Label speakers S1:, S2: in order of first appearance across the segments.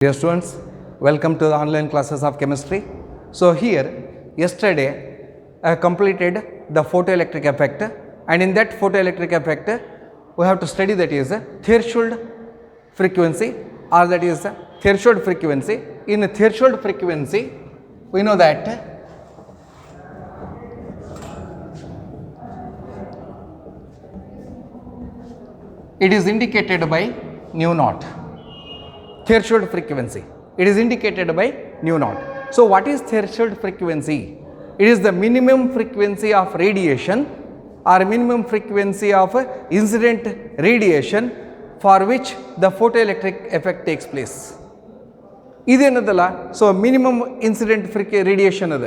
S1: Dear students, welcome to the online classes of chemistry. So here, yesterday I completed the photoelectric effect, and in that photoelectric effect we have to study that is threshold frequency, or that is threshold frequency. In threshold frequency, we know that it is indicated by nu naught. Threshold frequency, it is indicated by nu naught. So what is threshold frequency? It is the minimum frequency of radiation or minimum frequency of incident radiation for which the photoelectric effect takes place. ಇದೇನದಲ್ಲ, so minimum incident radiation ಅದ.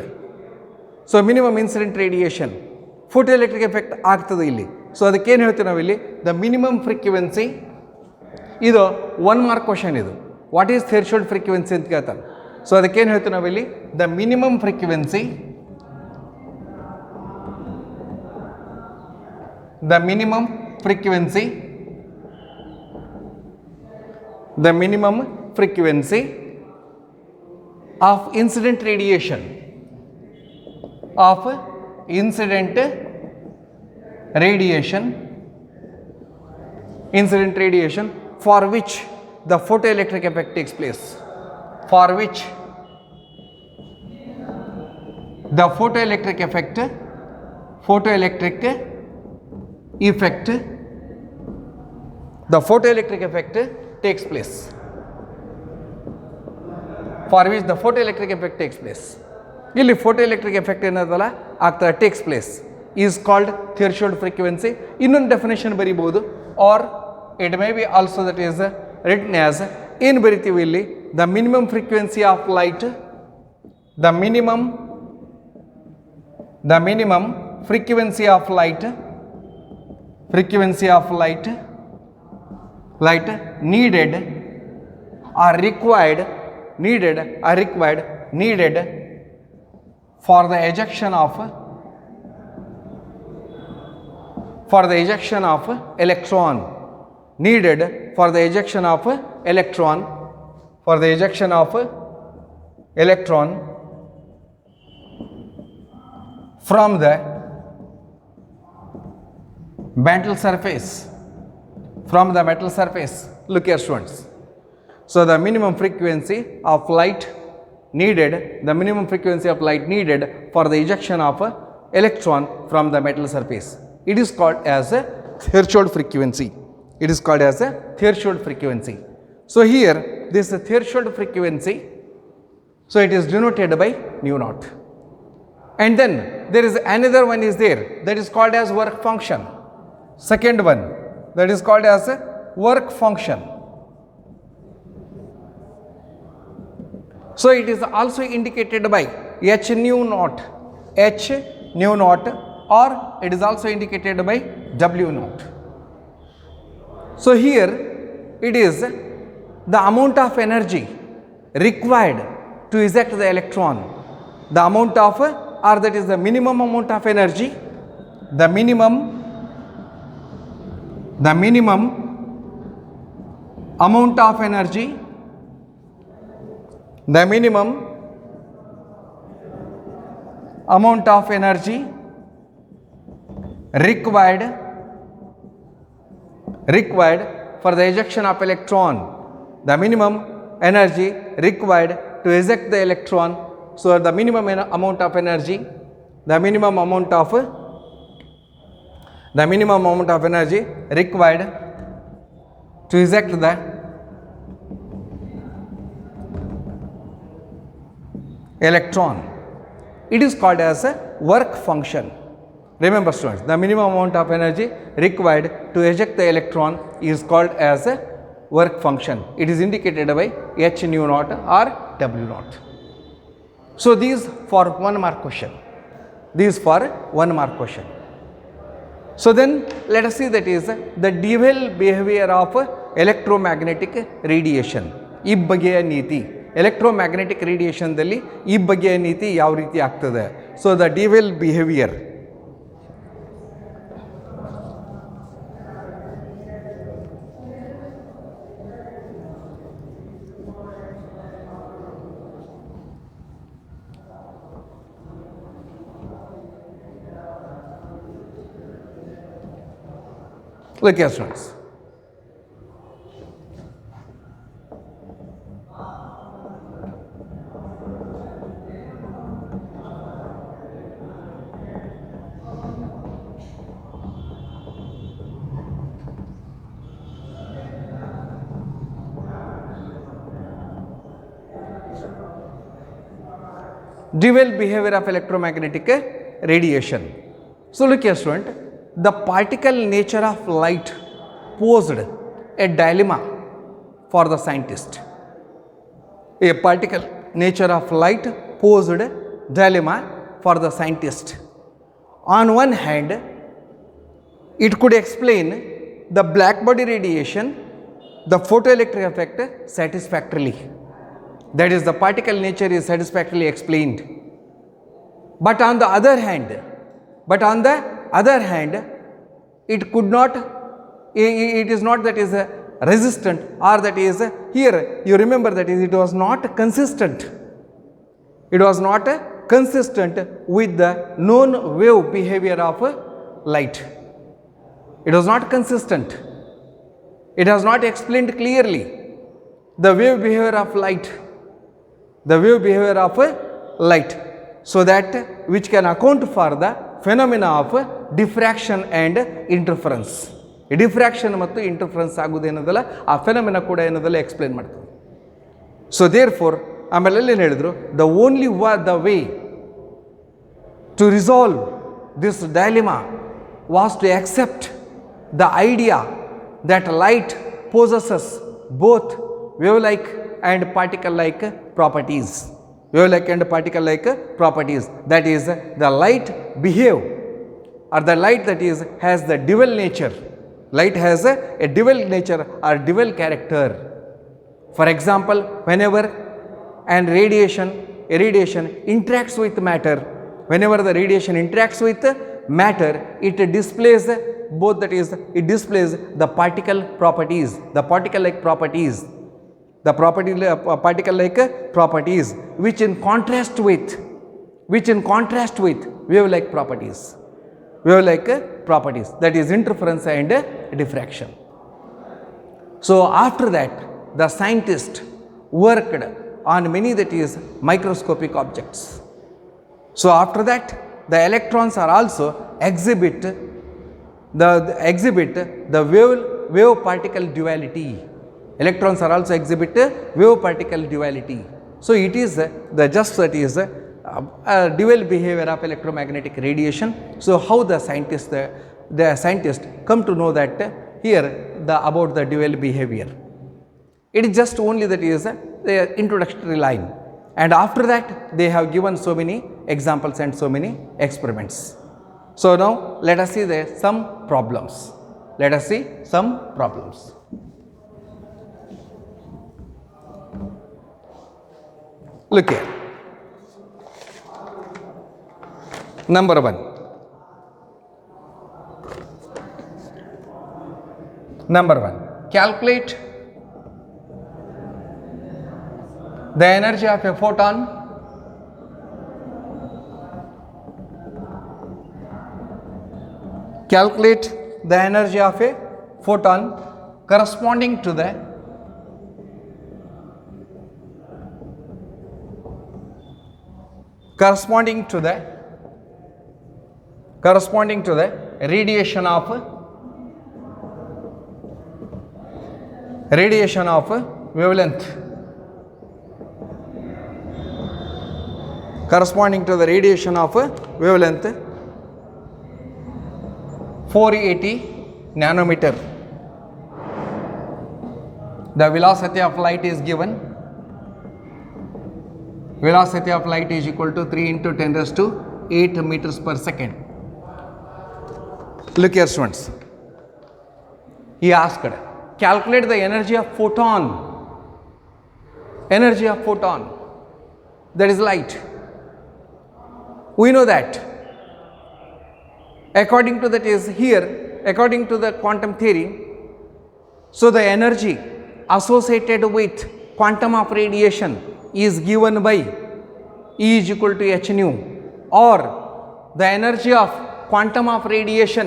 S1: So minimum incident radiation photoelectric effect ಆಗ್ತದೆ ಇಲ್ಲಿ. So ಅದಕ್ಕೇನು ಹೇಳ್ತೀವಿ ನಾವಿಲ್ಲಿ, the minimum frequency. ಇದು 1 mark question. ಇದು what is threshold frequency ಅಂತ ಕೇಳ್ತಾರೆ. ಸೊ ಅದಕ್ಕೇನು ಹೇಳ್ತೀವಿ ನಾವಿಲ್ಲಿ, the minimum frequency, the minimum frequency of incident radiation for which the photoelectric effect takes place, for which the photoelectric effect takes place, for which the photoelectric effect takes place. ಇಲ್ಲಿ photoelectric effect ಏನದಲ್ಲ ಆಗ್ತದೆ, takes place, is called threshold frequency. ಇನ್ನೊಂದು definition ಬರೀಬಹುದು, or it may be also that is written as, ಏನು ಬರಿತೀವಿ ಇಲ್ಲಿ, the minimum frequency of light, the minimum frequency of light needed or required for the ejection of electron, needed for the ejection of electron from the metal surface. Look here students, so the minimum frequency of light needed for the ejection of electron from the metal surface, it is called as a threshold frequency. So here this threshold frequency, so it is denoted by nu naught. And then there is another one is there, that is called as work function. Second one, that is called as a work function. So it is also indicated by h nu naught, or it is also indicated by w naught. So here it is the amount of energy required to eject the electron, the amount of, or that is the minimum amount of energy, the minimum amount of energy required for the ejection of electron, the minimum energy required to eject the electron. So the minimum amount of energy required to eject the electron, it is called as a work function. Remember students, the minimum amount of energy required to eject the electron is called as a work function. It is indicated by h nu naught or w naught. So these for 1 mark question. So then let us see, that is the dual behavior of electromagnetic radiation. ಈ ಬಗೆಯ ನೀತಿ, electromagnetic ರೇಡಿಯೇಷನ್ದಲ್ಲಿ ಈ ಬಗೆಯ ನೀತಿ ಯಾವ ರೀತಿ ಆಗ್ತದೆ. So the dual behaviour, Look here students. Dual behavior of electromagnetic radiation. So look here student, the particle nature of light posed a dilemma for the scientist. A particle nature of light posed a dilemma for the scientist. On one hand, it could explain the black body radiation, the photoelectric effect satisfactorily. That is, the particle nature is satisfactorily explained. But on the other hand, it could not, it is not that is resistant, or that is here you remember that is it was not consistent. It was not consistent with the known wave behavior of light. It was not consistent. It has not explained clearly the wave behavior of light. The wave behavior of light, so that which can account for the phenomena of diffraction and interference. Diffraction ಮತ್ತು interference ಆಗುವುದೇನದಲ್ಲ ಆ phenomena ಕೂಡ ಏನದಲ್ಲ explain ಮಾಡ್ತದೆ. So therefore ಆಮೇಲೆ ಅಲ್ಲಿ ಏನು ಹೇಳಿದ್ರು, the only way to resolve this dilemma was to accept the idea that light possesses both wave-like and particle-like properties. Wave-like and particle-like properties. That is, the light behave, or the light that is has the dual nature. Light has a dual nature or dual character. For example, whenever a radiation interacts with matter, whenever the radiation interacts with matter, it displays both, that is, it displays the particle properties, the particle-like properties. The particle-like properties, which in contrast with wave-like properties. Wave-like properties, that is interference and diffraction. So after that, the scientist worked on many, that is, microscopic objects. So after that, the electrons are also exhibit the wave particle duality. Electrons are also exhibit wave particle duality. So it is the just that is a dual behavior of electromagnetic radiation. So how the scientist come to know that here about the dual behavior. It is just only that is the introductory line, and after that they have given so many examples and so many experiments. So now let us see some problems. Let us see some problems. Look here. Number 1. Number 1. Calculate the energy of a photon calculate the energy of a photon corresponding to the radiation of wavelength, corresponding to the radiation of wavelength 480 nanometer. The velocity of light is given. Velocity of light is equal to 3 into 10 raised to 8 meters per second. Look here students, he asked, calculate the energy of photon, that is light. We know that according to that is here, according to the quantum theory, so the energy associated with quantum of radiation is given by E is equal to h nu, or the energy of quantum of radiation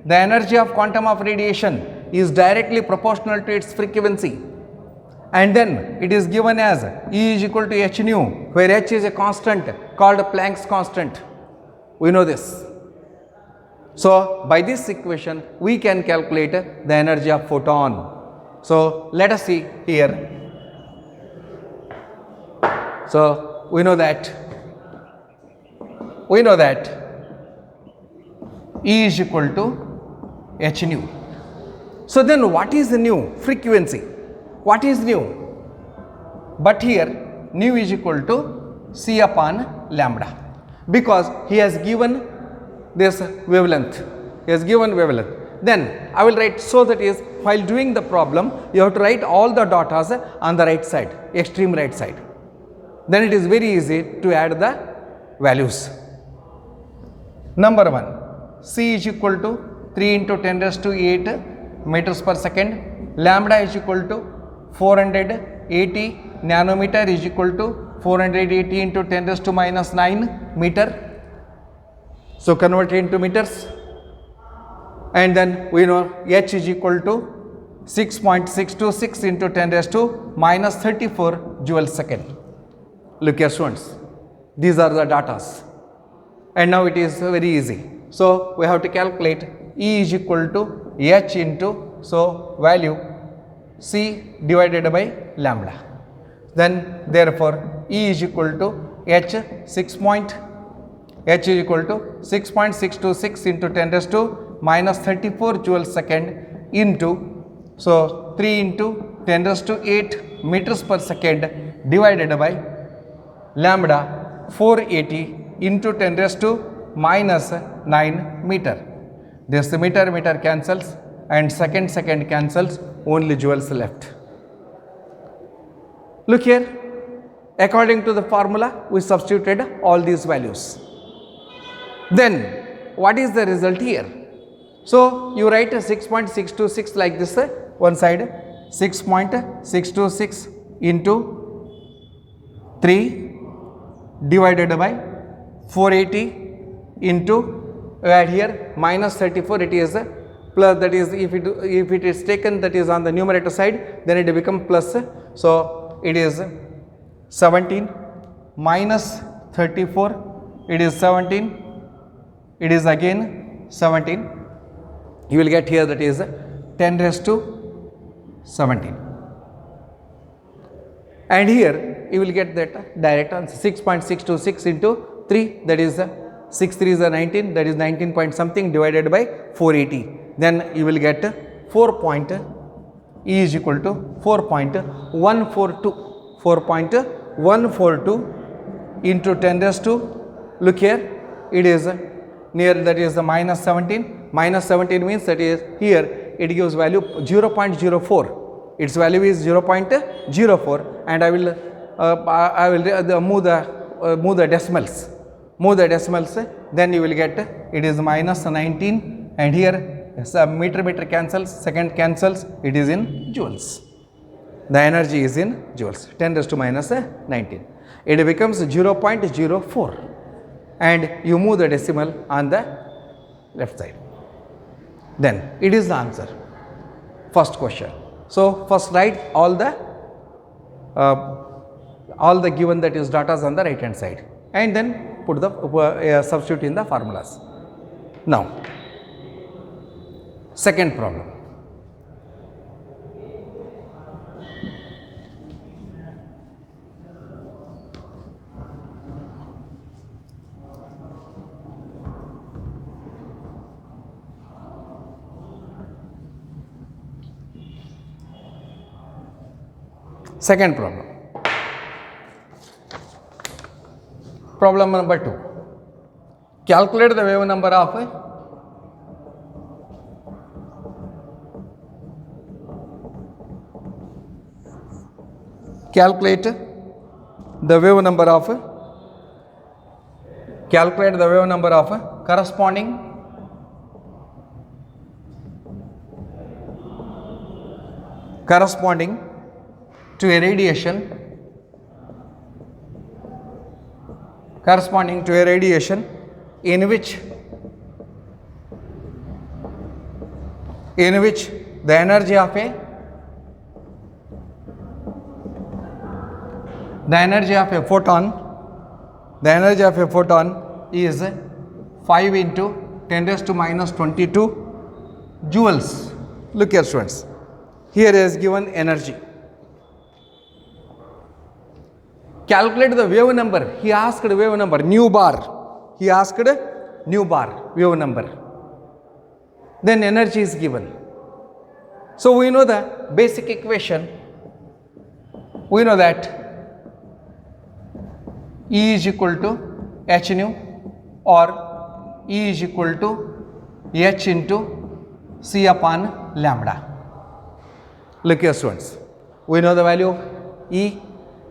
S1: the energy of quantum of radiation is directly proportional to its frequency, and then it is given as E is equal to h nu, where h is a constant called Planck's constant. We know this. So, by this equation we can calculate the energy of photon. So, let us see here. So, we know that E is equal to h nu. So, then what is the nu? Frequency. What is nu? But here nu is equal to C upon lambda, because he has given this wavelength. Then I will write, so that is, while doing the problem you have to write all the datas on the right side, extreme right side. Then it is very easy to add the values. Number 1, C is equal to 3 into 10 raised to 8 meters per second, lambda is equal to 480 nanometer is equal to 480 into 10 raised to minus 9 meter. So, convert it into meters, and then we know h is equal to 6.626 into 10 raised to minus 34 joules second. Look here students, these are the datas, and now it is very easy. So, we have to calculate E is equal to h into, so value C divided by lambda. Then therefore, E is equal to h is equal to 6.626 into 10 raised to minus 34 joules second into, so 3 into 10 raised to 8 meters per second divided by lambda 480 into 10 raised to minus 9 meter. This meter cancels and second cancels, only joules left. Look here, according to the formula we substituted all these values. Then what is the result here? So, you write a 6.626 like this, one side 6.626 into 3 divided by 480 into, add here minus 34, it is plus, that is if it is taken, that is on the numerator side, then it becomes plus. So, it is 17 minus 34, it is 17, it is again 17, you will get here, that is 10 raised to 17, and here you will get that direct answer 6.626 into 3, that is 6 3s are 19, that is 19 point something divided by 480, then you will get 4. E is equal to 4.142 into 10 raised to, look here, it is near, that is the minus 17 means that is here it gives value 0.04, its value is 0.04, and I will move the decimals, then you will get it is minus 19, and here meter cancels, second cancels, it is in joules. The energy is in joules, 10 raised to minus 19. It becomes 0.04, and you move the decimal on the left side. Then it is the answer. First question. So, first write all the given, that is datas on the right hand side, and then put the substitute in the formulas. Now, second problem. Second problem. Problem number 2. Calculate the wave number of corresponding to a radiation in which in which the energy of a photon is 5 into 10 raised to minus 22 joules. Look here students, here is given energy. Calculate the wave number. He asked wave number, nu bar. He asked nu bar, wave number. Then energy is given. So we know the basic equation. We know that E is equal to h nu or E is equal to h into c upon lambda. Look here students, we know the value of E,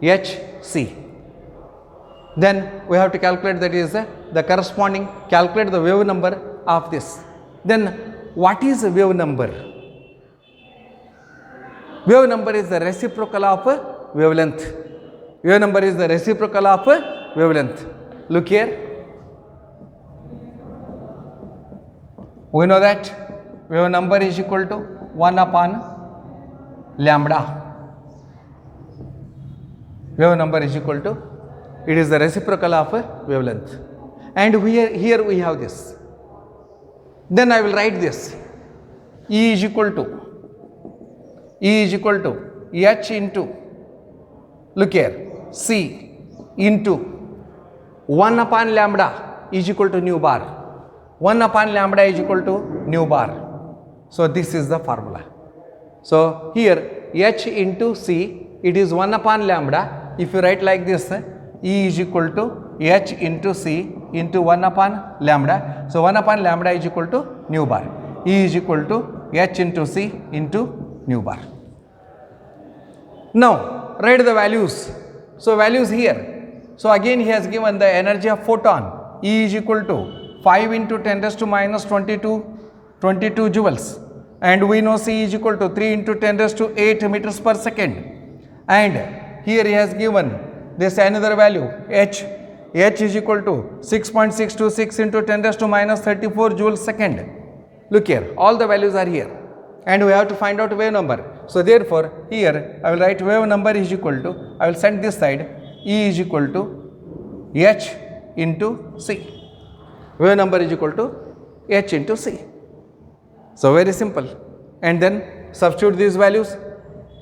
S1: h, c. Then we have to calculate, that is the corresponding, calculate the wave number of this. Then what is the wave number? Wave number is the reciprocal of wavelength. Wave number is the reciprocal of wavelength. Look here, we know that wave number is equal to 1 upon lambda. Wave number is equal to, it is the reciprocal of wavelength, and here we have this. Then I will write this, E is equal to h into, look here, c into 1 upon lambda is equal to nu bar. 1 upon lambda is equal to nu bar. So this is the formula. So here h into c, it is 1 upon lambda. If you write like this, E is equal to h into c into 1 upon lambda. So 1 upon lambda is equal to nu bar. E is equal to h into c into nu bar. Now write the values. So values here. So again he has given the energy of photon. E is equal to 5 into 10 raised to minus 22 joules. And we know c is equal to 3 into 10 raised to 8 meters per second. And here he has given this another value, h is equal to 6.626 into 10 raised to minus 34 joules second. Look here, all the values are here, and we have to find out wave number. So therefore here I will write wave number is equal to, I will send this side, E is equal to h into c. Wave number is equal to h into c. So very simple. And then substitute these values.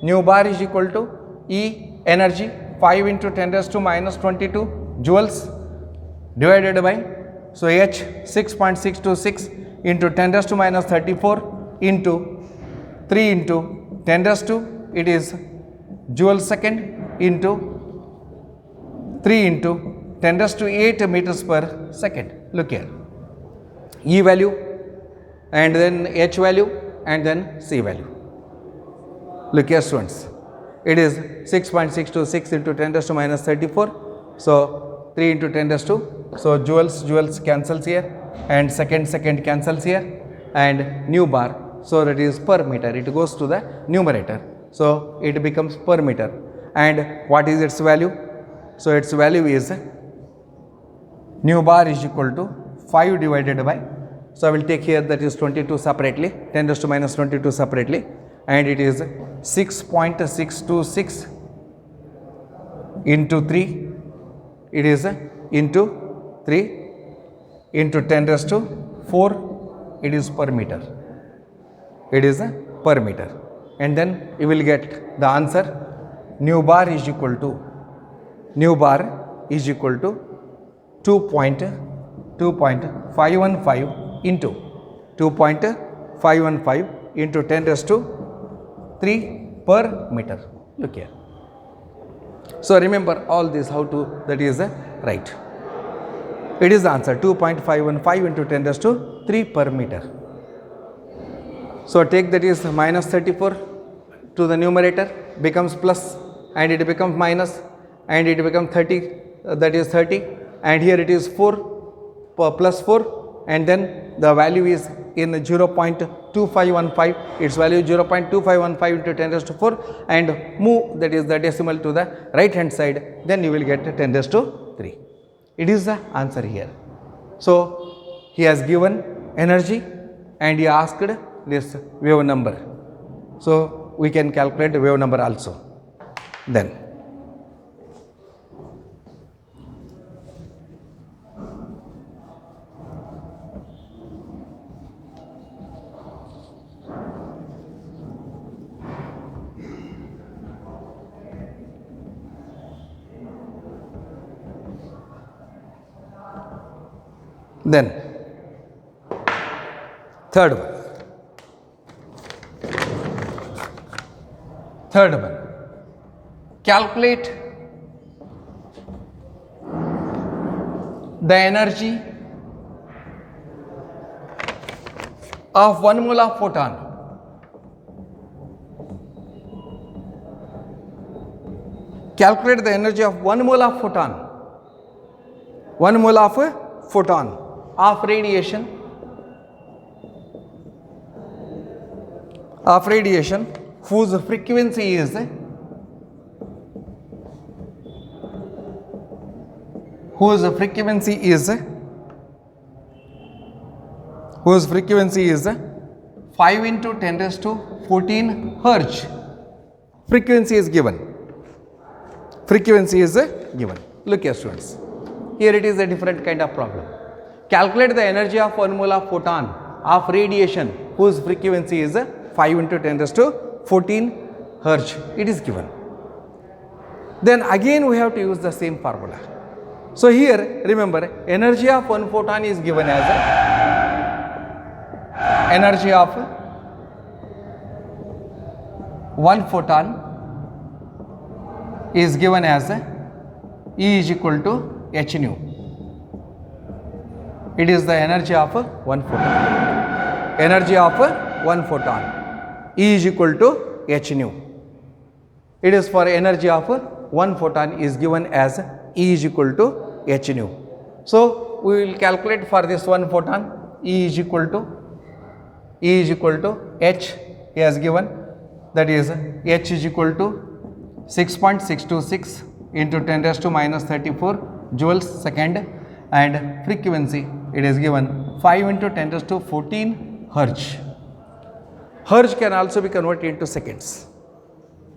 S1: Nu bar is equal to E, energy, 5 into 10 raised to minus 22 joules divided by, so h 6.626 into 10 raised to minus 34 into 3 into 10 raised to, it is joule second into 3 into 10 raised to 8 meters per second. Look here, E value and then h value and then c value. Look here students, it is 6.626 into 10 raised to minus 34. So 3 into 10 raised to, so joules cancels here, and second cancels here, and nu bar, so that is per meter, it goes to the numerator, so it becomes per meter. And what is its value? So its value is nu bar is equal to 5 divided by, so I will take here, that is 22 separately, 10 raised to minus 22 separately, and it is 6.626 into 3, it is into 3 into 10 raised to 4, it is per meter, it is per meter. And then you will get the answer, nu bar is equal to 2.515 into 2.515 into 10 raised to 3 per meter. Look here. So remember all this, how to, that is right. It is the answer, 2.515 into 10 raised to 3 per meter. So take, that is minus 34 to the numerator, becomes plus, and it becomes minus, and it becomes 30, that is 30, and here it is 4 plus 4, and then the value is in 0.2515, its value is 0.2515 into 10 raised to 4, and move, that is the decimal, to the right hand side, then you will get 10 raised to 3. It is the answer here. So he has given energy and he asked this wave number. So we can calculate the wave number also. Then third one. Calculate the energy of 1 mole of photon. Calculate the energy of 1 mole of photon. 1 mole of photon of radiation whose frequency is whose frequency is 5 into 10 raised to 14 hertz. Frequency is given. Look here, students. Here it is a different kind of problem. Calculate the energy of 1 mole of photon of radiation whose frequency is 5 into 10 raised to 14 hertz. It is given. Then again we have to use the same formula. So here remember, energy of 1 photon is given as energy of 1 photon is given as E is equal to h nu. It is the energy of 1 photon. Energy of 1 photon. E is equal to h nu. It is for energy of 1 photon is given as E is equal to h nu. So we will calculate for this 1 photon. E is equal to h he has given, that is h is equal to 6.626 into 10 raised to minus 34 joules second, and frequency it is given 5 into 10 raised to 14 hertz. Hertz can also be converted into seconds.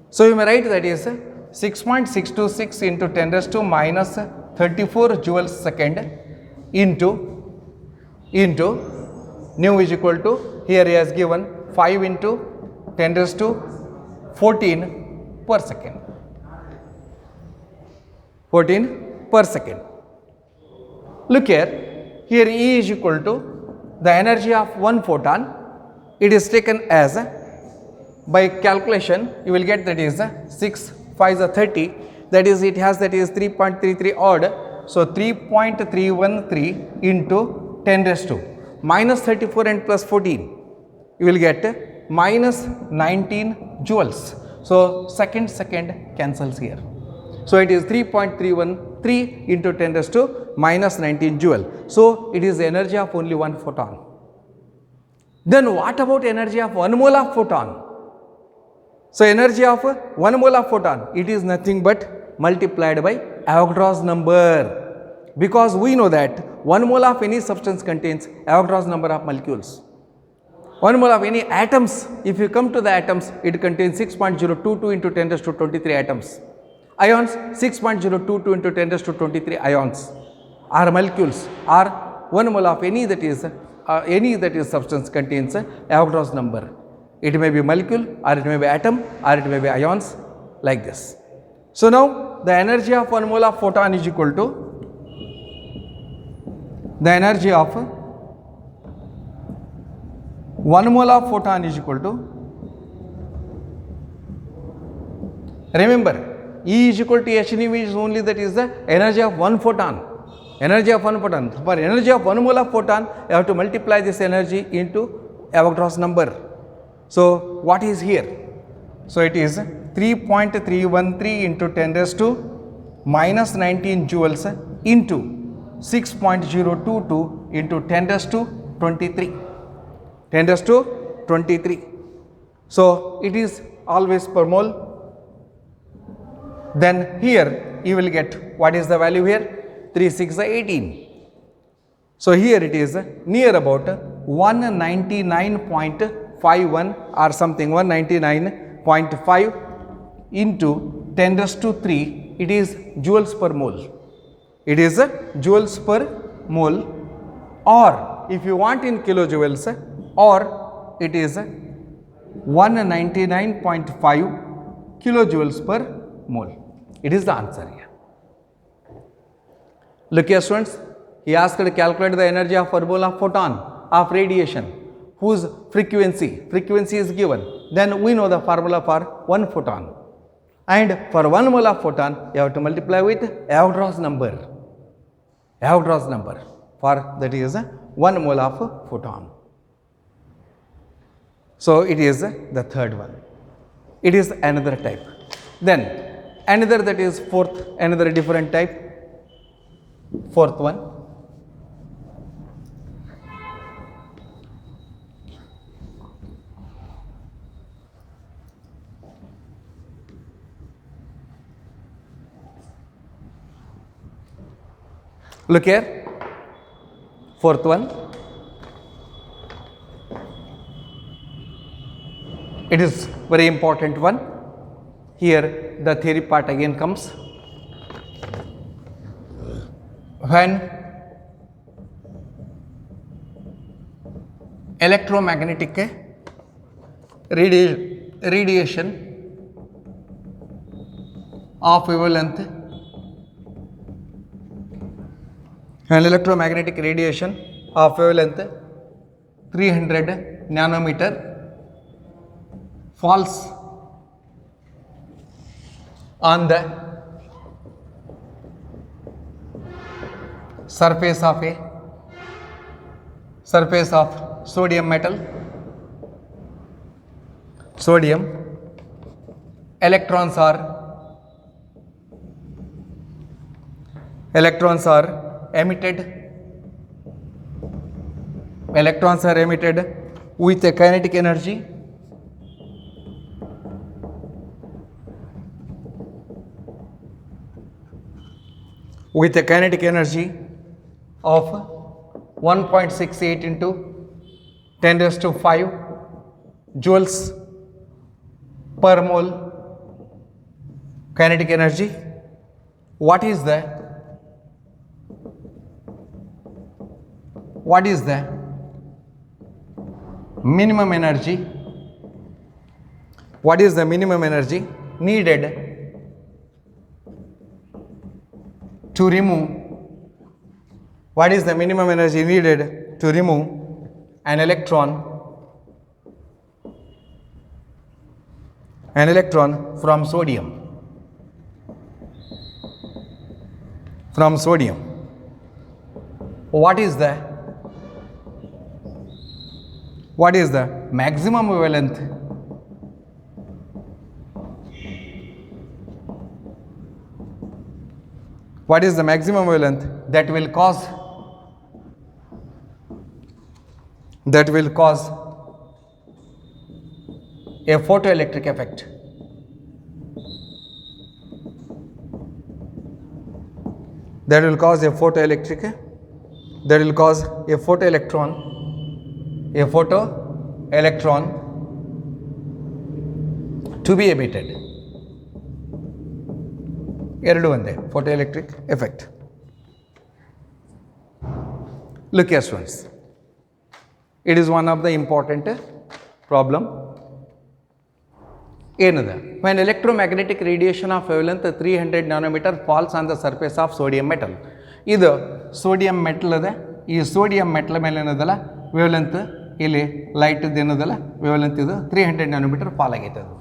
S1: So you may write that is 6.626 into 10 raised to minus 34 joules second into nu is equal to, here he has given 5 into 10 raised to 14 per second. 14 per second. Look here E is equal to the energy of 1 photon. It is taken as, by calculation you will get that is 6 5 is 30, that is it has that is 3.33 odd. So 3.313 into 10 raised to minus 34 and plus 14, you will get minus 19 joules. So second cancels here. So it is 3.313 into 10 raised to minus 19 joule. So it is the energy of only 1 photon. Then what about energy of 1 mole of photon? So energy of 1 mole of photon, it is nothing but multiplied by Avogadro's number, because we know that 1 mole of any substance contains Avogadro's number of molecules. 1 mole of any atoms, if you come to the atoms, it contains 6.022 into 10 raised to 23 atoms. Ions, 6.022 into 10 raised to 23 ions are molecules, or 1 mole of any that is substance contains Avogadro's number. It may be molecule, or it may be atom, or it may be ions, like this. So now the energy of 1 mole of photon is equal to the energy of 1 mole of photon is equal to, remember E is equal to h nu is only that is the energy of 1 photon. Energy of 1 photon. For energy of 1 mole of photon, you have to multiply this energy into Avogadro's number. So what is here? So it is 3.313 into 10 raised to minus 19 joules into 6.022 into 10 raised to 23. 10 raised to 23. So it is always per mole. Then here you will get, what is the value here? 3 6 18. So here it is near about 199.5 1.51 or something 199.5 into 10 raised to 3, it is joules per mole. It is joules per mole, or if you want in kilojoules, or it is 199.5 kilojoules per mole. It is the answer here. Look here students, he asked to calculate the energy of formula of photon of radiation whose frequency is given. Then we know the formula for one photon, and for 1 mole of photon you have to multiply with Avogadro's number. Avogadro's number for that is 1 mole of photon. So it is the third one. It is another type. Then another, that is fourth, another different type, fourth one. Look here, fourth one. It is very important one. Here the theory part again comes. When electromagnetic radiation of wavelength, an electromagnetic radiation of wavelength 300 nanometer falls on the surface of sodium metal. Sodium electrons are emitted. Electrons are emitted with a kinetic energy of 1.68 into 10 raised to 5 joules per mole kinetic energy. What is the minimum energy? What is the minimum energy needed to remove? What is the minimum energy needed to remove an electron from sodium? What is the maximum wavelength that will cause a photoelectric effect? That will cause a photoelectron to be emitted. ಎರಡು ಒಂದೇ, photoelectric effect. Look here students, it is one of the important problem. ಏನದ? When electromagnetic radiation of wavelength 300 nanometer falls on the surface of sodium metal. ಇದು sodium metal ಅದ. ಈ sodium metal ಮೇಲೆ ಏನದಲ್ಲ wavelength, ಇಲ್ಲಿ light ಏನದಲ್ಲ wavelength ಇದು 300 nanometer fall ಆಗೈತೆ. ಅದು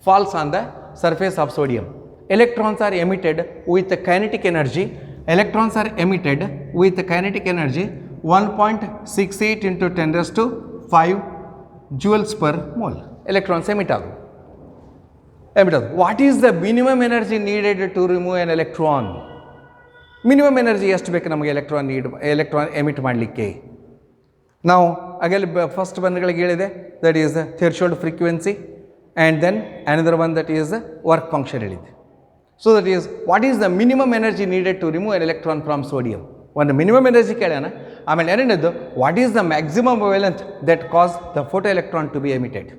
S1: falls on the surface of sodium. Electrons are emitted with the kinetic energy. 1.68 into 10 raised to 5 joules per mole. Electrons emit ಆದವು. What is the minimum energy needed to remove an electron? Minimum energy ಎಷ್ಟು ಬೇಕು ನಮಗೆ electron emit ಮಾಡಲಿಕ್ಕೆ? ನಾವು again first ಬಂದ್ಗಳಿಗೆ ಹೇಳಿದೆ, that is threshold frequency, and then another one that is work function ಹೇಳಿದೆ. So that is, what is the minimum energy needed to remove an electron from sodium? ಒಂದು minimum energy ಕೇಳ್ಯಾನ, ಆಮೇಲೆ ಎರಡನೇದು what is the maximum wavelength that cause the photo electron to be emitted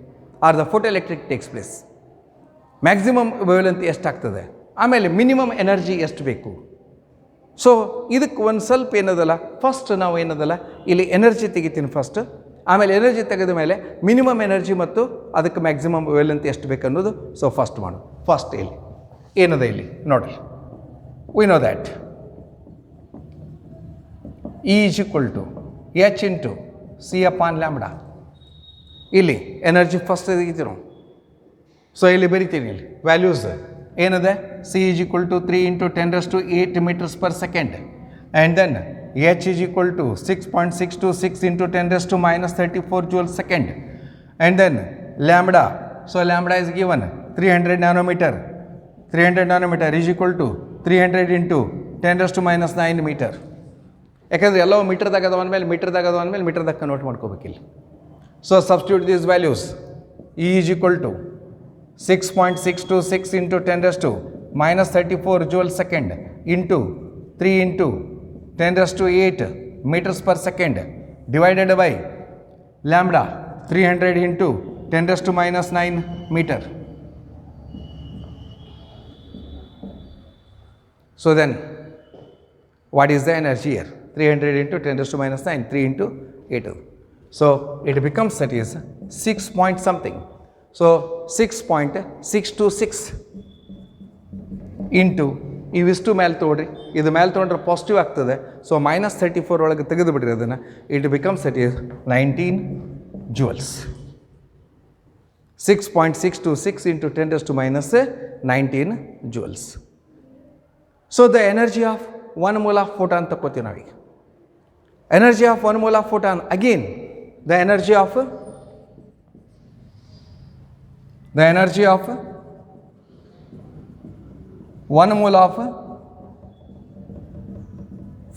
S1: or the photo electric takes place. Maximum wavelength ಎಷ್ಟಾಗ್ತದೆ, ಆಮೇಲೆ minimum energy ಎಷ್ಟು ಬೇಕು. So ಇದಕ್ಕೆ ಒಂದು ಸ್ವಲ್ಪ ಏನದಲ್ಲ, ಫಸ್ಟ್ ನಾವು ಏನದಲ್ಲ ಇಲ್ಲಿ ಎನರ್ಜಿ ತೆಗಿತೀನಿ ಫಸ್ಟ್, ಆಮೇಲೆ ಎನರ್ಜಿ ತೆಗೆದ ಮೇಲೆ ಮಿನಿಮಮ್ ಎನರ್ಜಿ ಮತ್ತು ಅದಕ್ಕೆ ಮ್ಯಾಕ್ಸಿಮಮ್ ವೇವ್ಲೆಂತ್ ಎಷ್ಟು ಬೇಕು ಅನ್ನೋದು. ಸೊ ಫಸ್ಟ್ ಮಾಡು. ಫಸ್ಟ್ ಇಲ್ಲಿ ಏನದ ಇಲ್ಲಿ ನೋಡಿರಿ, we know that E is equal to H into C upon lambda. ಇಲ್ಲಿ ಎನರ್ಜಿ ಫಸ್ಟ್ ತೆಗಿತೀವಿ. ಸೊ ಇಲ್ಲಿ ಬರಿತೀನಿ, ಇಲ್ಲಿ values ಏನದೆ, C is equal to 3 into 10 raised to 8 meters per second, and then H is equal to 6.626 into 10 raised to minus 34 joules second, and then lambda, so lambda is given 300 nanometer. 300 nanometer is equal to 300 into 10 raised to minus 9 meter. ಯಾಕಂದರೆ ಎಲ್ಲವೂ ಮೀಟರ್ದಾಗ ಅದಾವ ಅಂದಮೇಲೆ ಮೀಟರ್ದಾಗ convert ಮಾಡ್ಕೋಬೇಕಿಲ್ಲ. So substitute these values. E is equal to 6.626 into 10 raised to minus 34 joules second into 3 into 10 raised to 8 meters per second divided by lambda 300 into 10 raised to minus 9 meter. So then what is the energy here? 300 into 10 raised to minus 9, 3 into 8. So it becomes that is 6 point something. So 6.626 into ಇವಿಷ್ಟು ಮೇಲೆ ತೊಗೊಳ್ರಿ, ಇದು ಮೇಲೆ ತೊಗೊಂಡ್ರೆ positive ಆಗ್ತದೆ. So minus 34 ಒಳಗೆ ತೆಗೆದು ಬಿಡ್ರಿ ಅದನ್ನು, it becomes that is 19 joules. 6.626 into 10 raised to minus 19 joules. So the energy of 1 mole of photon ತಕ್ಕೋತೀವಿ ನಾವೀಗ. Energy of 1 mole of photon, again the energy of 1 mole of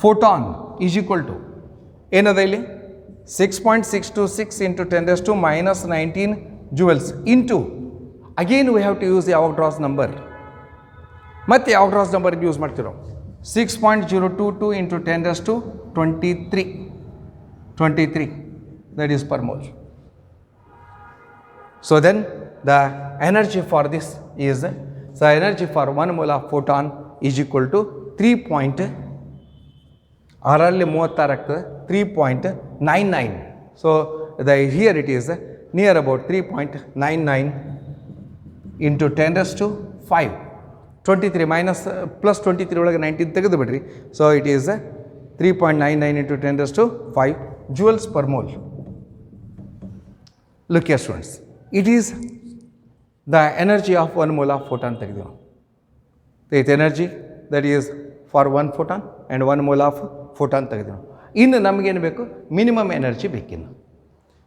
S1: photon is equal to ಏನದ ಇಲ್ಲಿ 6.626 into 10 raised to minus 19 joules into, again we have to use the Avogadro's number. ಮತ್ತೆ Avogadro's number use ಮಾಡ್ತೀವಿ ನಾವು. 6.022 into 10 raised to 23, that is per mole. So then the energy for this is, so energy for 1 mole of photon is equal to 3.99. So here it is near about 3.99 into 10 raised to 5. 23 minus plus 23 ಒಳಗೆ 19 ತೆಗೆದು ಬಿಡ್ರಿ. So it is 3.99 into 10 raised to 5 joules per mole. Look here students, it is the energy of 1 mole of photon ತೆಗೆದು. The energy that is for 1 photon and 1 mole of photon ತೆಗೆದು. ಇನ್ನು ನಮಗೇನು ಬೇಕು, minimum energy ಬೇಕಿನ್ನು.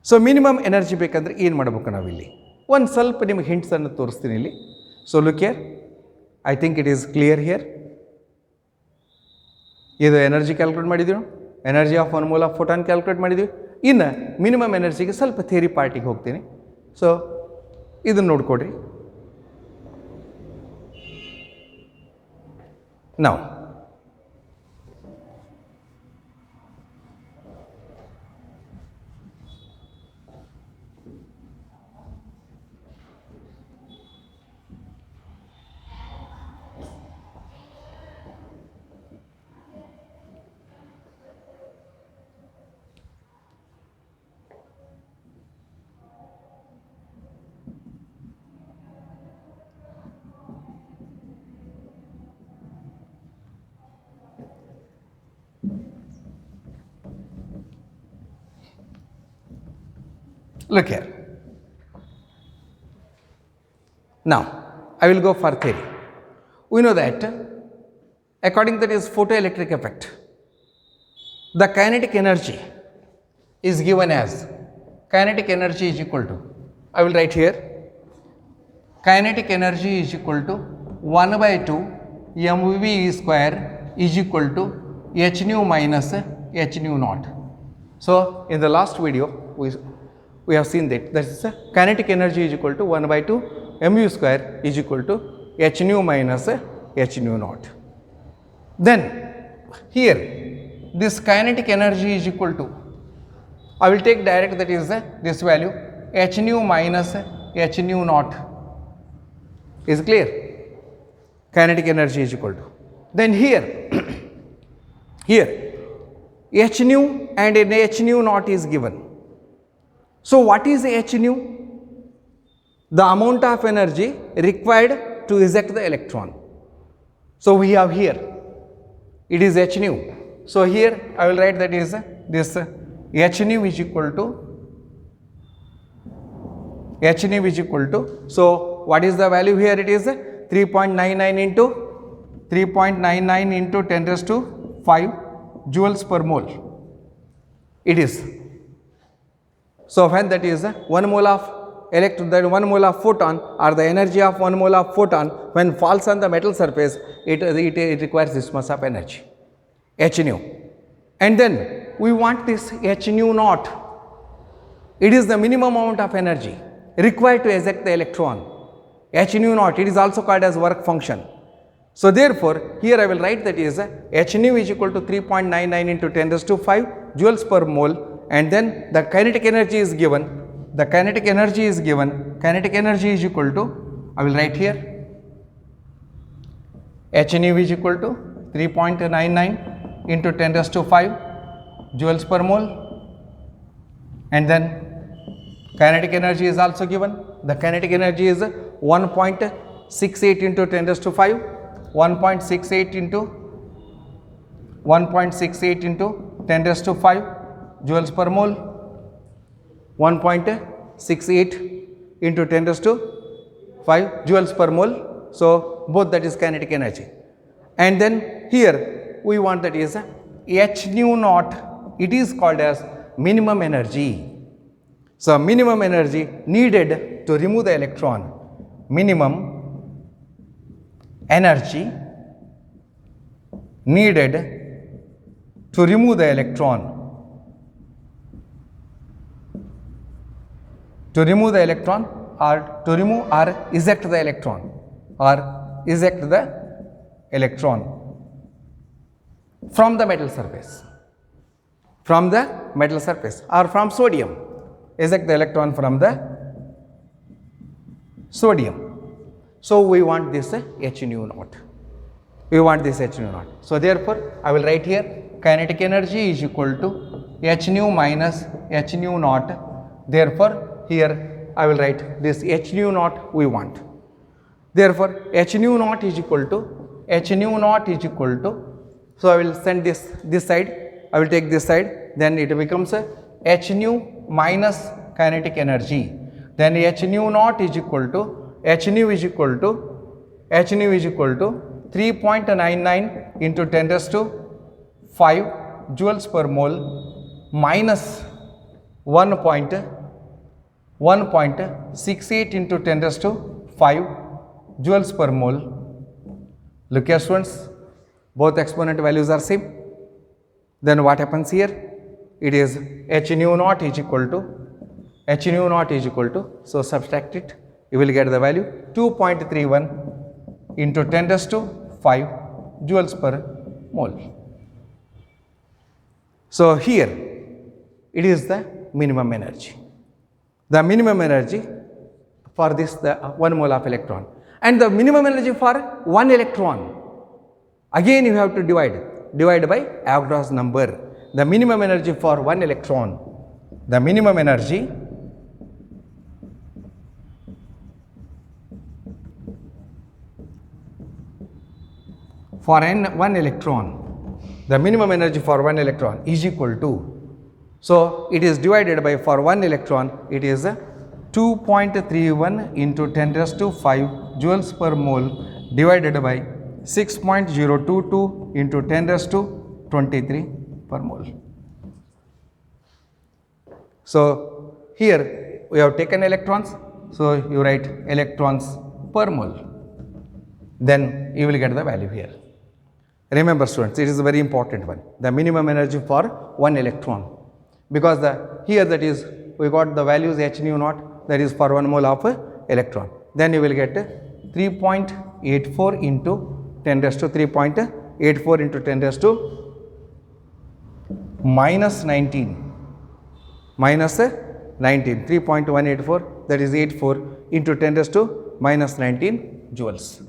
S1: So minimum energy ಬೇಕಂದ್ರೆ ಏನು ಮಾಡಬೇಕು ನಾವಿಲ್ಲಿ, ಒಂದು ಸ್ವಲ್ಪ ನಿಮಗೆ ಹಿಂಟ್ಸನ್ನು ತೋರಿಸ್ತೀನಿ ಇಲ್ಲಿ. So look here, I think it is clear here. ಇದು ಎನರ್ಜಿ ಕ್ಯಾಲ್ಕುಲೇಟ್ ಮಾಡಿದ್ದೀವಿ, energy of 1 mole of photon calculate ಮಾಡಿದ್ದೀವಿ. ಇನ್ನು ಮಿನಿಮಮ್ ಎನರ್ಜಿಗೆ ಸ್ವಲ್ಪ ಥಿಯರಿ ಪಾರ್ಟಿಗೆ ಹೋಗ್ತೀನಿ. ಸೊ ಇದನ್ನು ನೋಡ್ಕೊಡ್ರಿ. ನಾವು look here. Now I will go for theory. We know that according to this photoelectric effect, the kinetic energy is given as, kinetic energy is equal to, I will write here, kinetic energy is equal to 1/2 mv square is equal to h nu minus h nu naught. So in the last video we have seen that is kinetic energy is equal to 1/2 mu square is equal to h nu minus h nu naught. Then here this kinetic energy is equal to, I will take direct, that is this value h nu minus h nu naught, is clear. Kinetic energy is equal to, then here here h nu and an h nu naught is given. So what is h nu? The amount of energy required to eject the electron. So we have here, it is h nu. So here I will write that is this h nu is equal to, h nu is equal to, so what is the value here? It is 3.99 into 3.99 into 10 raised to 5 joules per mole. It is. So when that is 1 mole of electron, that 1 mole of photon, or the energy of 1 mole of photon when falls on the metal surface, it requires this much of energy, h nu. And then we want this h nu naught. It is the minimum amount of energy required to eject the electron. H nu naught, it is also called as work function. So therefore, here I will write that is h nu is equal to 3.99 into 10 raised to 5 joules per mole, and then the kinetic energy is given. The kinetic energy is given. Kinetic energy is equal to, I will write here, h nu is equal to 3.99 into 10 raised to 5 joules per mole, and then kinetic energy is also given. The kinetic energy is 1.68 into 10 raised to 5, 1.68 into 1.68 into 10 raised to 5 joules per mole, 1.68 into 10 raised to 5 joules per mole. So both that is kinetic energy. And then here we want that is h nu naught, it is called as minimum energy. So minimum energy needed to remove the electron, minimum energy needed to remove the electron, to remove the electron, or to remove or eject the electron, or eject the electron from the metal surface, from the metal surface, or from sodium, eject the electron from the sodium. So we want this h nu naught, we want this h nu naught. So therefore I will write here kinetic energy is equal to h nu minus h nu naught. Therefore here I will write this h nu naught we want. Therefore h nu naught is equal to, h nu naught is equal to, so I will send this side, I will take this side, then it becomes h nu minus kinetic energy, then h nu naught is equal to, h nu is equal to, h nu is equal to 3.99 into 10 raised to 5 joules per mole minus 1.68 into 10 raised to 5 joules per mole. Look here students, both exponent values are same. Then what happens here? It is h nu naught is equal to, h nu naught is equal to, so subtract it, you will get the value 2.31 into 10 raised to 5 joules per mole. So here it is the minimum energy, the minimum energy for this, the 1 mole of electron, and the minimum energy for 1 electron, again you have to divide by Avogadro's number. The minimum energy for 1 electron, the minimum energy for 1 electron, the minimum energy for 1 electron is equal to, so it is divided by, for 1 electron it is 2.31 into 10 raised to 5 joules per mole divided by 6.022 into 10 raised to 23 per mole. So here we have taken electrons, so you write electrons per mole, then you will get the value here. Remember students, it is a very important one, the minimum energy for 1 electron, because here that is we got the values h nu naught, that is for 1 mole of electron, then you will get 3.84 into 10 raised to 3.84 into 10 raised to minus 19, minus 19, 3.184, that is 84 into 10 raised to minus 19 joules.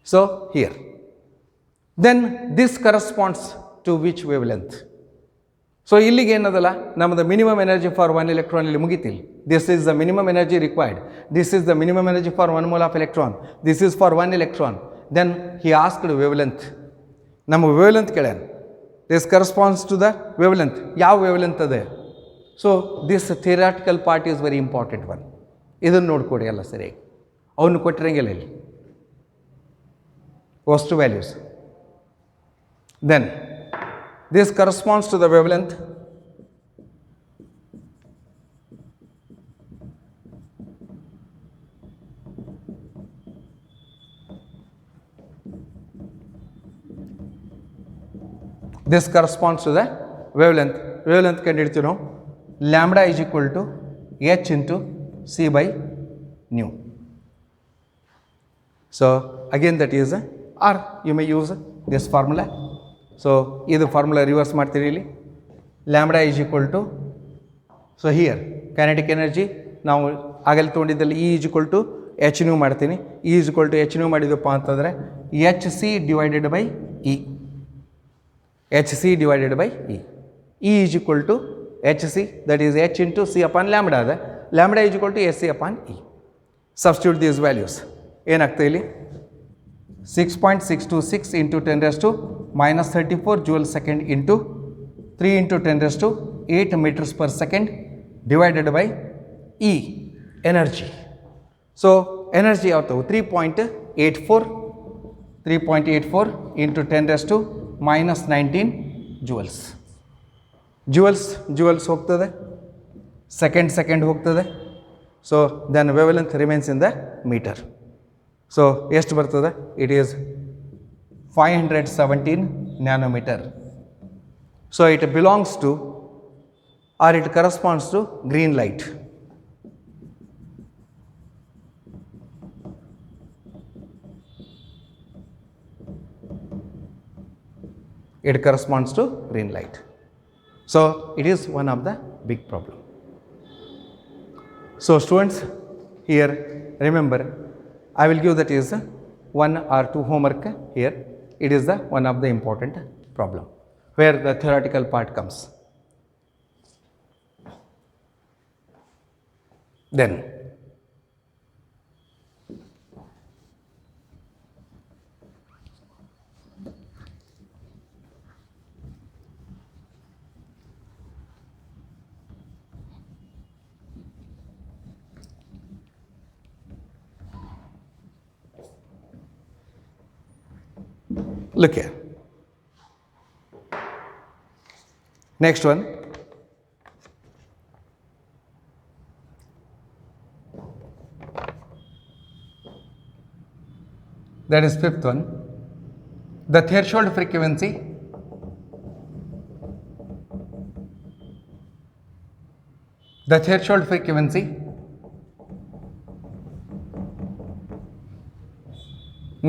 S1: So here, then this corresponds to which wavelength? So ಇಲ್ಲಿಗೆ ಏನದಲ್ಲ ನಮ್ಮದು minimum energy for 1 electron ಇಲ್ಲಿ ಮುಗಿತಿಲ್ಲ. This is the minimum energy required. This is the minimum energy for 1 mole of electron. This is for 1 electron. Then he asked wavelength. ನಮ್ಮ wavelength ಕೇಳ್ಯಾನ. This corresponds to the wavelength. ಯಾವ wavelength ಅದೇ? So this theoretical part is very important one. ಇದನ್ನು ನೋಡ್ಕೊಡಿ ಎಲ್ಲ ಸರಿಯಾಗಿ. ಅವನು ಕೊಟ್ಟಿರಂಗಿಲ್ಲ ಇಲ್ಲಿ. Cost values. Then this corresponds to the wavelength. This corresponds to the wavelength. Wavelength can you know lambda is equal to h into c by nu. So again that is or you may use this formula. So this formula reverse ಮಾಡ್ತೀರಿ ಇಲ್ಲಿ lambda is equal to, so here kinetic energy ನಾವು ಆಗಲೇ ತೊಗೊಂಡಿದ್ದಲ್ಲಿ E is equal to h nu ಮಾಡ್ತೀನಿ. E is equal to h nu ಮಾಡಿದಪ್ಪ ಅಂತಂದರೆ hc divided by E, hc divided by E. E is equal to hc, that is h into c upon lambda ಅದ. Lambda is equal to hc upon E. Substitute these values. ಏನಾಗ್ತಾ ಇಲ್ಲಿ 6.626 into 10 raised to minus 34 joule second into 3 into 10 raised to 8 meters per second divided by E, energy. So energy ಯಾವತ್ತು 3.84 into 10 raised to minus 19 joules. Joules ಹೋಗ್ತದೆ, second ಹೋಗ್ತದೆ. So then wavelength remains in the meter. So ಎಷ್ಟು ಬರ್ತದೆ? It is 517 nanometer. So it belongs to or it corresponds to green light. It corresponds to green light. So it is one of the big problem. So students, here remember, I will give that is 1 or 2 homework here. It is the one of the important problem where the theoretical part comes. Then look here. Next one. That is fifth one. The threshold frequency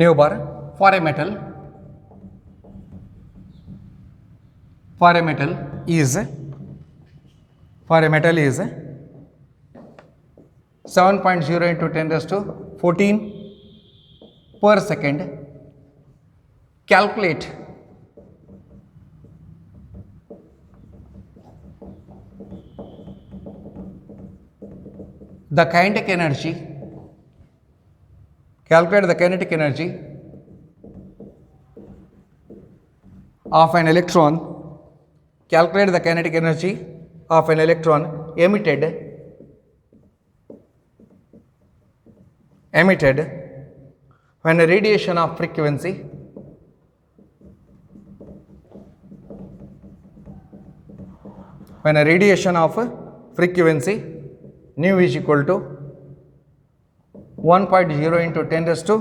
S1: nu bar for a metal is 7.0 into 10 raised to 14 per second. Calculate the kinetic energy. Calculate the kinetic energy of an electron. Calculate the kinetic energy of an electron emitted when a radiation of frequency nu is equal to 1.0 into 10 raised to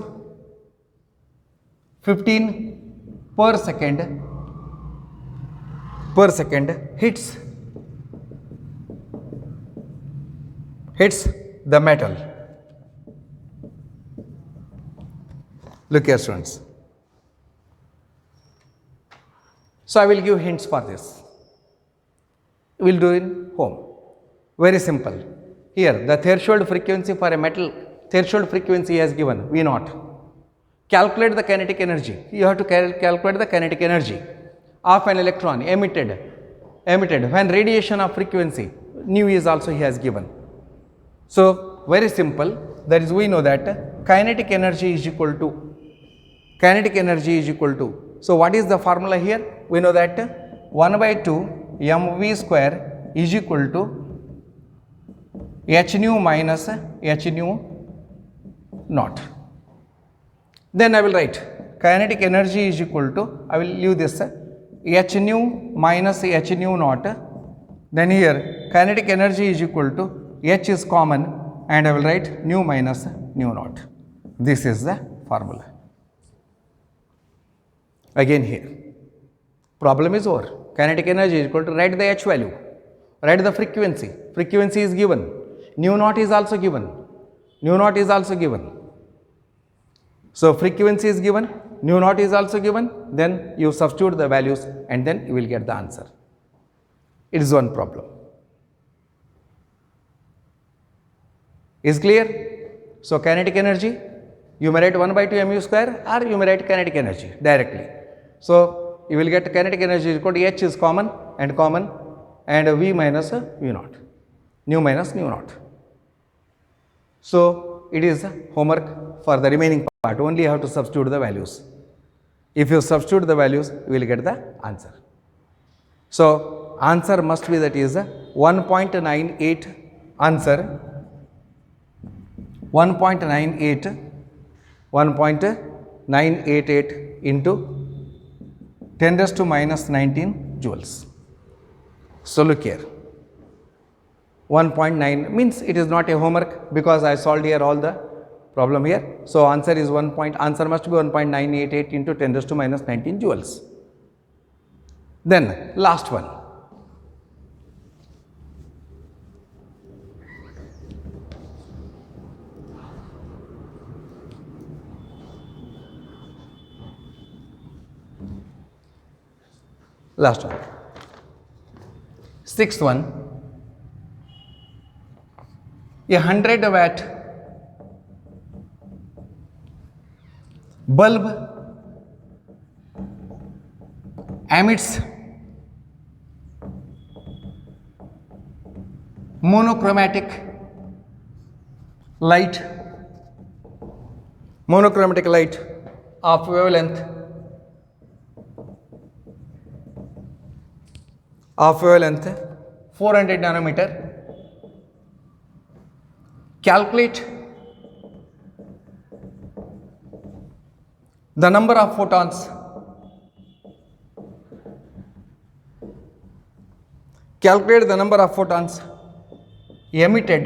S1: 15 per second hits the metal. Look here students. So I will give hints for this. We will do in home. Very simple. Here the threshold frequency for a metal, threshold frequency has given V naught. Calculate the kinetic energy. You have to calculate the kinetic energy of an electron emitted when radiation of frequency nu is also he has given. So very simple, that is we know that kinetic energy is equal to, so what is the formula here? We know that 1 by 2 mv square is equal to h nu minus h nu naught. Then I will write kinetic energy is equal to, I will leave this h nu minus h nu naught. Then here kinetic energy is equal to h is common and I will write nu minus nu naught. This is the formula. Again here, problem is over. Kinetic energy is equal to, write the h value, write the frequency. Frequency is given, nu naught is also given, So frequency is given, nu naught is also given, then you substitute the values and then you will get the answer. It is one problem. Is clear? So kinatic energy, you may write 1 by 2 mu square or you may write kinetic energy directly. So you will get kinetic energy is equal to h is common and v minus v naught, nu minus nu naught. So it is homework for the remaining part, only you have to substitute the values. If you substitute the values, you will get the answer. So answer must be, that is 1.98 answer, 1.988 into 10 raised to minus 19 joules. So look here, 1.9 means it is not a homework because I solved here all the problem here. So answer is answer must be 1.988 into 10 raised to minus 19 joules. Then last one. Last one. Sixth one. A 100 watt bulb emits monochromatic light of wavelength 400 nanometer. Calculate the number of photons emitted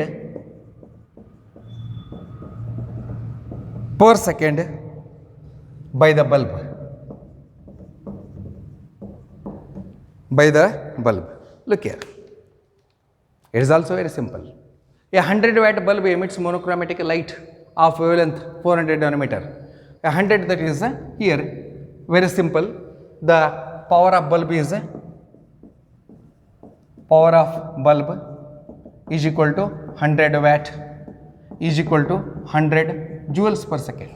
S1: per second by the bulb. Look here, it is also very simple. A 100 watt bulb emits monochromatic light of wavelength 400 nanometer. 100, that is here, very simple. The power of bulb is equal to 100 watt is equal to 100 joules per second.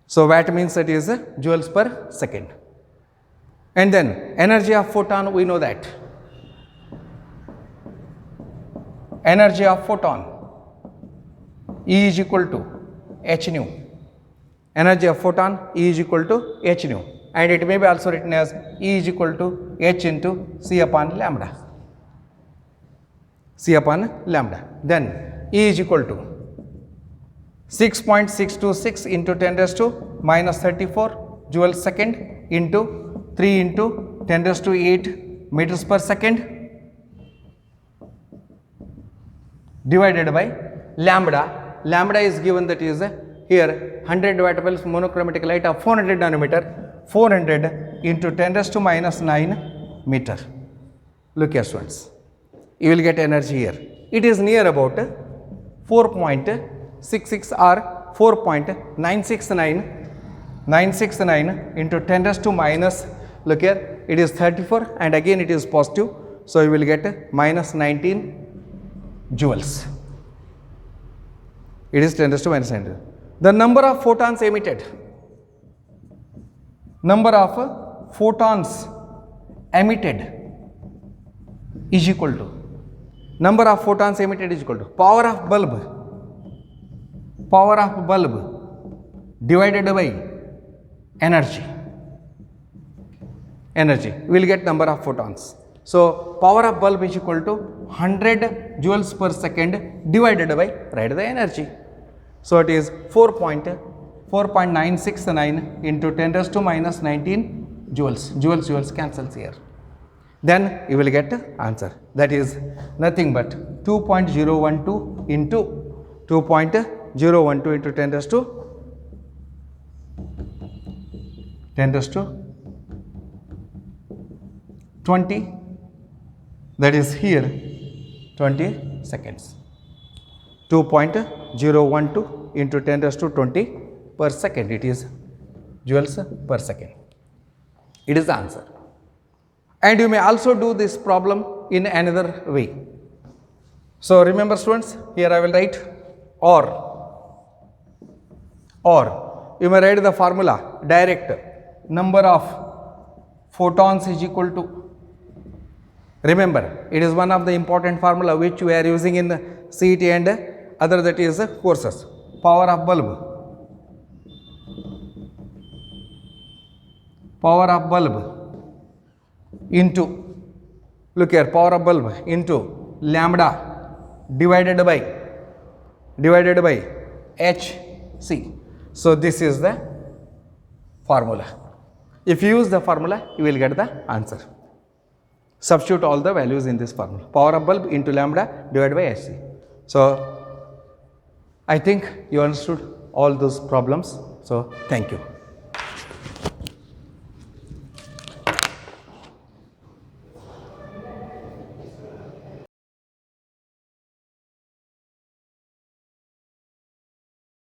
S1: So watt means that is joules per second. And then energy of photon, we know that. Energy of photon E is equal to h nu. Energy of photon E is equal to h nu, and it may be also written as E is equal to h into c upon lambda. Then E is equal to 6.626 into 10 raised to minus 34 joules second into 3 into 10 raised to 8 meters per second divided by lambda. Lambda is given, that is here 100 watt bulbs monochromatic light of 400 nanometer, 400 into 10 raised to minus 9 meter. Look here students, you will get energy here. It is near about 4.66 or 4.969 into 10 raised to minus Look here, it is 34 and again it is positive. So, you will get minus 19 joules. It is 10 raised to minus 19. The number of photons emitted. Number of photons emitted is equal to, number of photons emitted is equal to power of bulb divided by energy. We will get number of photons. So, power of bulb is equal to 100 joules per second divided by, write the energy. So, it is 4.969 into 10 raised to minus 19 joules. Joules cancels here. Then you will get the answer. That is nothing but 2.012 into 2.012 into 10 raised to 20. That is here 20 seconds. 2.012 into 10 raised to 20 per second. It is joules per second. It is the answer. And you may also do this problem in another way. So, remember students, here I will write or you may write the formula direct. Number of photons is equal to, remember, it is one of the important formula which we are using in the CET and other, that is courses. Power of bulb into, look here, power of bulb into lambda divided by Hc. So, this is the formula. If you use the formula, you will get the answer. Substitute all the values in this formula. Power of bulb into lambda divided by Hc. So, I think you understood all those problems. So, thank you.